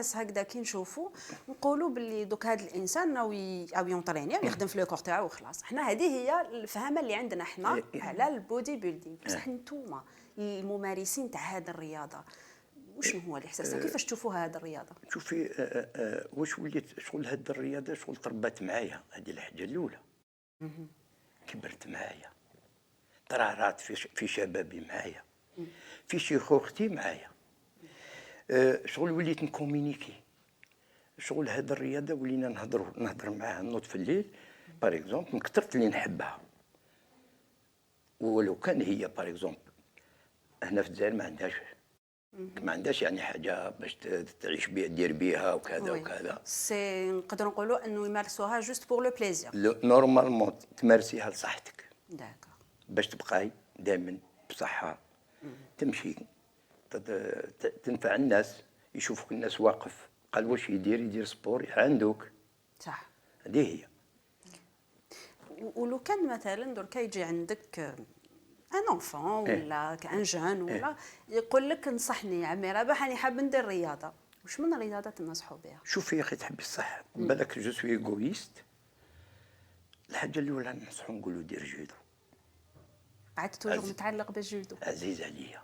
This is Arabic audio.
الناس هكذا كي نشوفوا نقولوا باللي دوك هذا الانسان او يونطريني او يخدم في لو كور تاعو وخلاص. حنا هذه هي الفهمه اللي عندنا حنا على البودي بيلدينغ. بصح نتوما الممارسين تاع هذه الرياضه وشنو هو الاحساس؟ كيفاش تشوفوا هذه الرياضه؟ شوفي، واش وليت شغل هاد الرياضه شغل تربات معايا. هذه الحاجه الاولى. كبرت معايا، ترعرعت في شبابي معايا، في شيخوختي معايا. شغل وليت نكومينيكي. شغل هاد الرياضه ولينا نهضر معاها نوض في الليل باغ اكزومبل من كثرة اللي نحبها. ولو كان هي باغ اكزومبل هنا في الجزائر ما عندهاش يعني حاجه باش تعيش بها دير بها وكذا وكذا. سي نقدروا نقولوا انه يمارسوها جوست بور لو بليزير. نورمالمون تمارسيها لصحتك داكور. باش تبقاي دائما بصحه، تمشي تنفع الناس، يشوفوك الناس واقف قال واش يدير سبور عندك. صح. هذه هي. ولو كان مثلا دركا يجي عندك ان انفون ولا كان جون ولا يقول لك انصحني عمي رابح راني حاب ندير رياضه، واش من الرياضه تنصحوا بها؟ شوفي يا اخي تحبي الصح بالك جو سوي ايغويست. الحاجه الاولى ننصحو نقولوا دير جودو. قعدت توجور متعلق بالجودو. عزيز عليا.